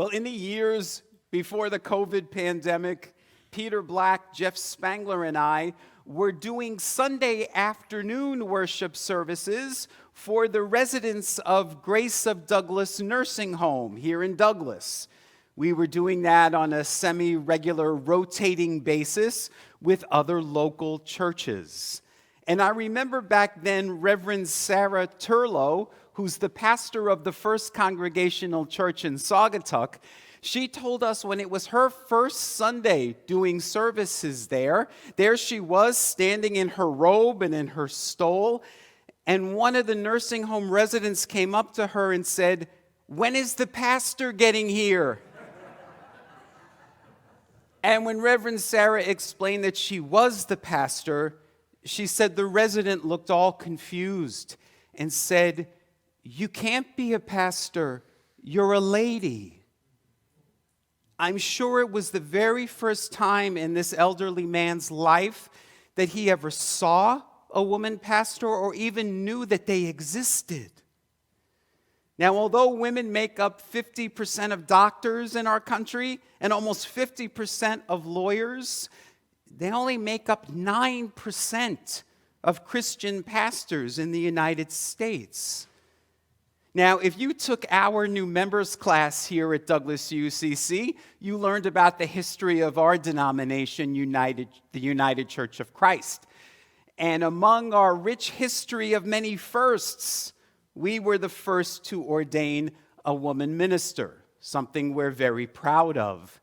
Well, in the years before the COVID pandemic, Peter Black, Jeff Spangler, and I were doing Sunday afternoon worship services for the residents of Grace of Douglas Nursing Home here in Douglas. We were doing that on a semi-regular rotating basis with other local churches. And I remember back then Reverend Sarah Turlow, who's the pastor of the First Congregational Church in Saugatuck. She told us when it was her first Sunday doing services there she was standing in her robe and in her stole, and one of the nursing home residents came up to her and said, "When is the pastor getting here?" And when Reverend Sarah explained that she was the pastor, she said the resident looked all confused and said, "You can't be a pastor, you're a lady." I'm sure it was the very first time in this elderly man's life that he ever saw a woman pastor or even knew that they existed. Now, although women make up 50% of doctors in our country and almost 50% of lawyers, they only make up 9% of Christian pastors in the United States. Now, if you took our new members class here at Douglas UCC, you learned about the history of our denomination, the United Church of Christ. And among our rich history of many firsts, we were the first to ordain a woman minister, something we're very proud of.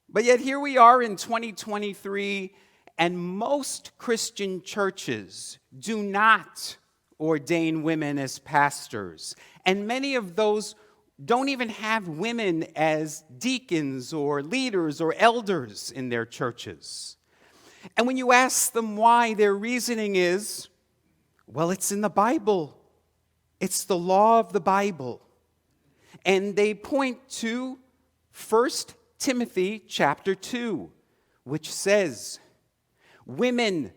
But yet here we are in 2023, and most Christian churches do not ordain women as pastors. And many of those don't even have women as deacons or leaders or elders in their churches. And when you ask them why, their reasoning is, well, it's in the Bible. It's the law of the Bible. And they point to 1 Timothy chapter 2, which says, "Women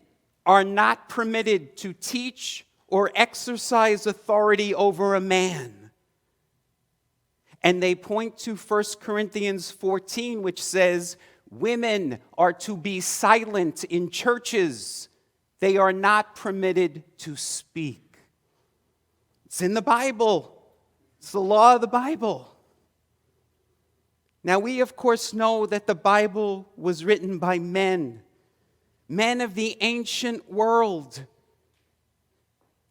are not permitted to teach or exercise authority over a man." And they point to 1 Corinthians 14, which says, "Women are to be silent in churches. They are not permitted to speak." It's in the Bible. It's the law of the Bible. Now, we, of course, know that the Bible was written by men of the ancient world.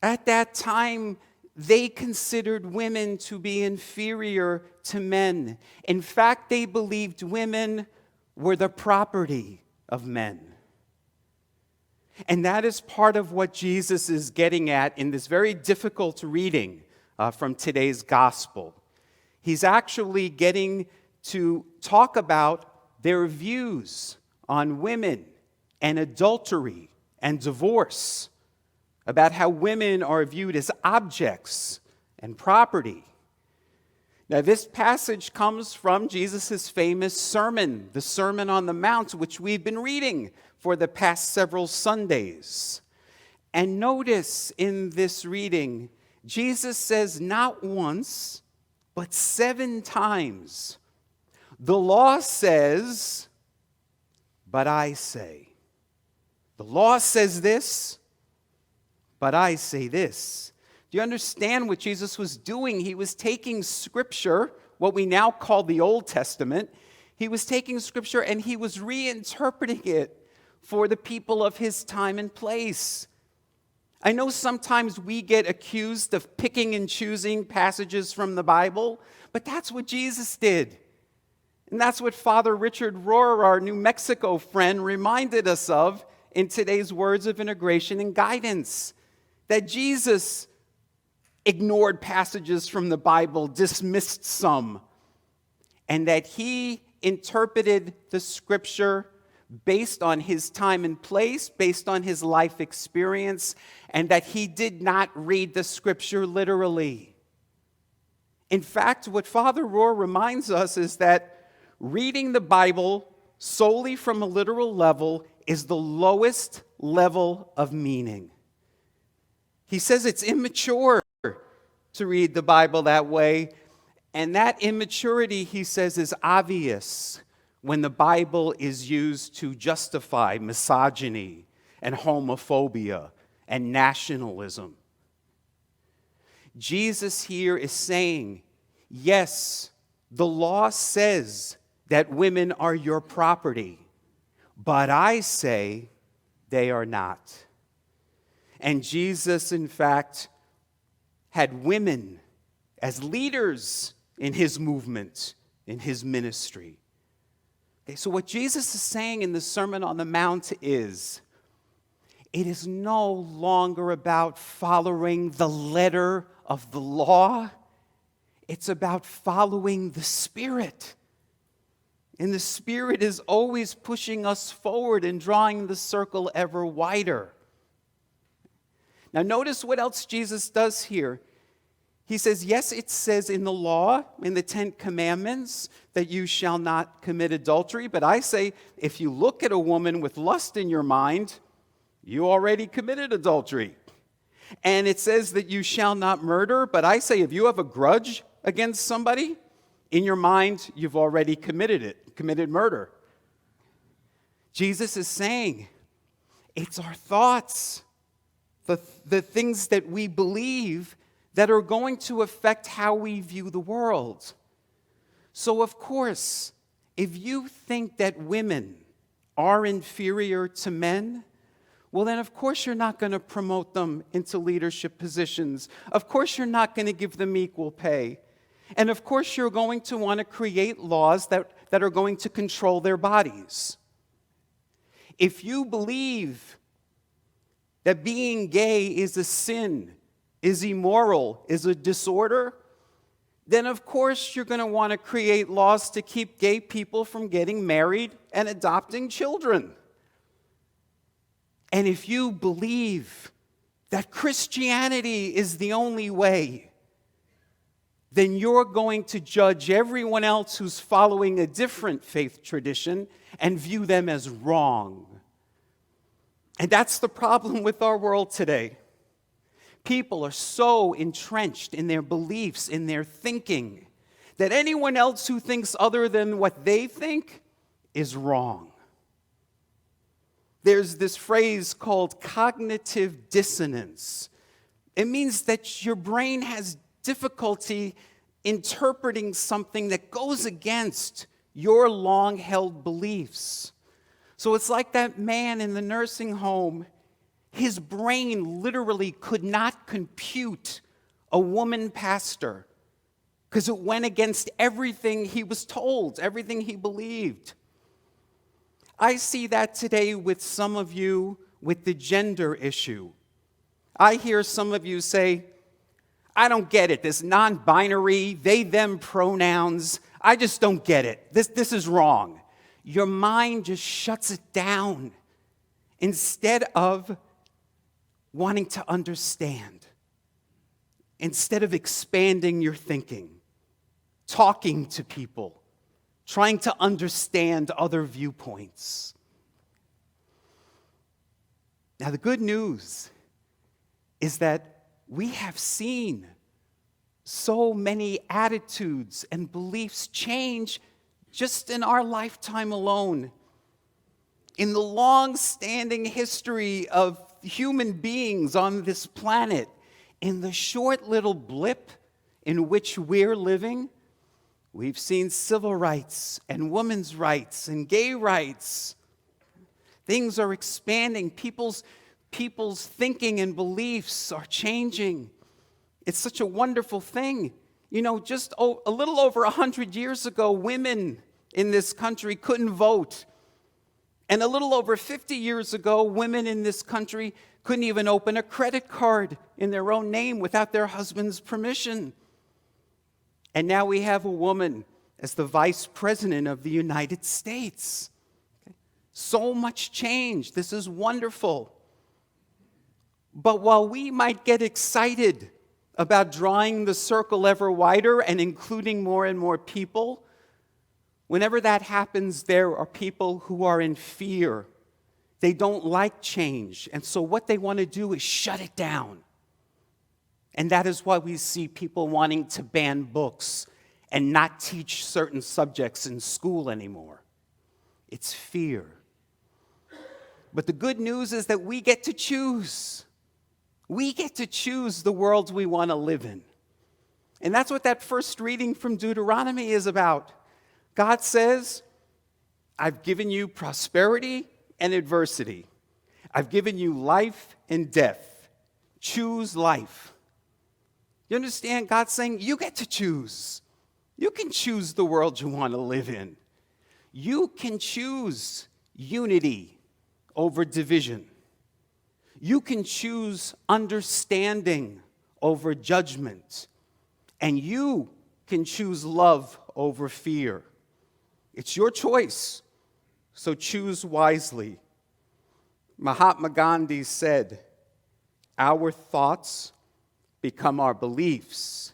At that time, they considered women to be inferior to men. In fact, they believed women were the property of men. And that is part of what Jesus is getting at in this very difficult reading from today's gospel. He's actually getting to talk about their views on women and adultery and divorce, about how women are viewed as objects and property. Now, this passage comes from Jesus' famous sermon, the Sermon on the Mount, which we've been reading for the past several Sundays. And notice in this reading, Jesus says not once, but 7 times, "The law says, but I say." The law says this, but I say this. Do you understand what Jesus was doing? He was taking Scripture, what we now call the Old Testament. He was taking Scripture and he was reinterpreting it for the people of his time and place. I know sometimes we get accused of picking and choosing passages from the Bible, but that's what Jesus did. And that's what Father Richard Rohr, our New Mexico friend, reminded us of in today's Words of Integration and Guidance. That Jesus ignored passages from the Bible, dismissed some, and that he interpreted the Scripture based on his time and place, based on his life experience, and that he did not read the Scripture literally. In fact, what Father Rohr reminds us is that reading the Bible solely from a literal level is the lowest level of meaning. He says it's immature to read the Bible that way, And that immaturity, he says, is obvious when the Bible is used to justify misogyny and homophobia and nationalism. Jesus here is saying, yes, the law says that women are your property, but I say they are not. And Jesus, in fact, had women as leaders in his movement, in his ministry. Okay, so what Jesus is saying in the Sermon on the Mount is, it is no longer about following the letter of the law. It's about following the Spirit. And the Spirit is always pushing us forward and drawing the circle ever wider. Now notice what else Jesus does here. He says, yes, it says in the law, in the 10 Commandments, that you shall not commit adultery. But I say, if you look at a woman with lust in your mind, you already committed adultery. And it says that you shall not murder. But I say, if you have a grudge against somebody, in your mind, you've already committed murder. Jesus is saying, it's our thoughts, the things that we believe that are going to affect how we view the world. So, of course, if you think that women are inferior to men, well, then, of course, you're not going to promote them into leadership positions. Of course, you're not going to give them equal pay. And, of course, you're going to want to create laws that are going to control their bodies. If you believe that being gay is a sin, is immoral, is a disorder, then of course you're going to want to create laws to keep gay people from getting married and adopting children. And if you believe that Christianity is the only way, then you're going to judge everyone else who's following a different faith tradition and view them as wrong. And that's the problem with our world today. People are so entrenched in their beliefs, in their thinking, that anyone else who thinks other than what they think is wrong. There's this phrase called cognitive dissonance. It means that your brain has difficulty interpreting something that goes against your long-held beliefs. So it's like that man in the nursing home. His brain literally could not compute a woman pastor because it went against everything he was told, everything he believed. I see that today with some of you with the gender issue. I hear some of you say, I don't get it, this non-binary, they, them pronouns, I just don't get it. This is wrong. Your mind just shuts it down instead of wanting to understand, instead of expanding your thinking, talking to people, trying to understand other viewpoints. Now, the good news is that we have seen so many attitudes and beliefs change just in our lifetime alone. In the long-standing history of human beings on this planet, in the short little blip in which we're living, we've seen civil rights and women's rights and gay rights. Things are expanding. People's thinking and beliefs are changing. It's such a wonderful thing. You know, just a little over 100 years ago, women in this country couldn't vote. And a little over 50 years ago, women in this country couldn't even open a credit card in their own name without their husband's permission. And now we have a woman as the vice president of the United States. Okay? So much change. This is wonderful. But while we might get excited about drawing the circle ever wider and including more and more people, whenever that happens, there are people who are in fear. They don't like change. And so what they want to do is shut it down. And that is why we see people wanting to ban books and not teach certain subjects in school anymore. It's fear. But the good news is that we get to choose. We get to choose the world we want to live in. And that's what that first reading from Deuteronomy is about. God says, I've given you prosperity and adversity. I've given you life and death. Choose life. You understand? God's saying, you get to choose. You can choose the world you want to live in. You can choose unity over division. You can choose understanding over judgment. And you can choose love over fear. It's your choice, so choose wisely. Mahatma Gandhi said, our thoughts become our beliefs,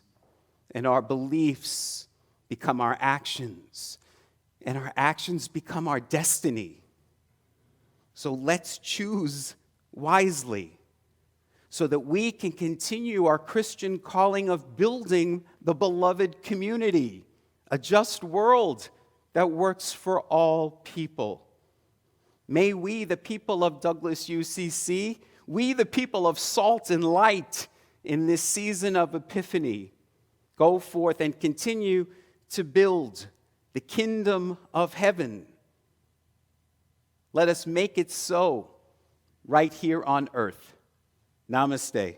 and our beliefs become our actions, and our actions become our destiny. So let's choose wisely so that we can continue our Christian calling of building the beloved community, a just world that works for all people. May we, the people of Douglas UCC, we, the people of salt and light in this season of Epiphany, go forth and continue to build the kingdom of heaven. Let us make it so right here on earth. Namaste.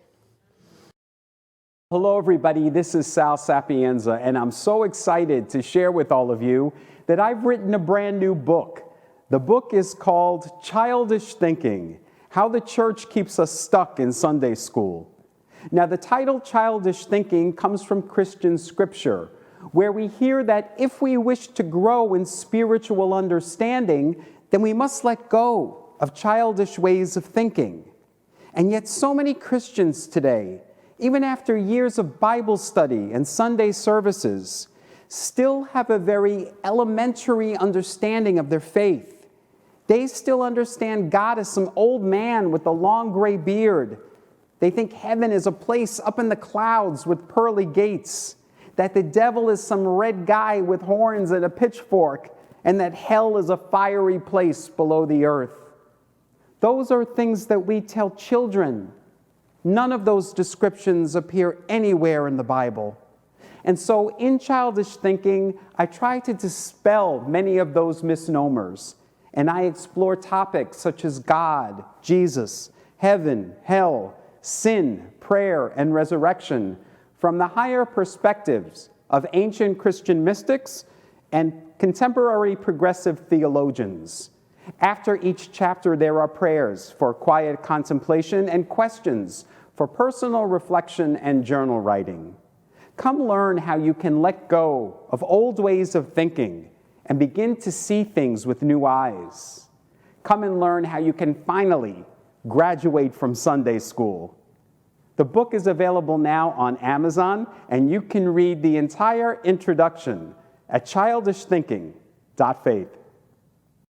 Hello, everybody. This is Sal Sapienza, and I'm so excited to share with all of you that I've written a brand new book. The book is called Childish Thinking: How the Church Keeps Us Stuck in Sunday School. Now, the title Childish Thinking comes from Christian scripture, where we hear that if we wish to grow in spiritual understanding, then we must let go of childish ways of thinking. And yet so many Christians today, even after years of Bible study and Sunday services, still have a very elementary understanding of their faith. They still understand God as some old man with a long gray beard. They think heaven is a place up in the clouds with pearly gates, that the devil is some red guy with horns and a pitchfork, and that hell is a fiery place below the earth. Those are things that we tell children. None of those descriptions appear anywhere in the Bible. And so in Childish Thinking, I try to dispel many of those misnomers, and I explore topics such as God, Jesus, heaven, hell, sin, prayer, and resurrection from the higher perspectives of ancient Christian mystics and contemporary progressive theologians. After each chapter, there are prayers for quiet contemplation and questions for personal reflection and journal writing. Come learn how you can let go of old ways of thinking and begin to see things with new eyes. Come and learn how you can finally graduate from Sunday school. The book is available now on Amazon, and you can read the entire introduction at childishthinking.faith.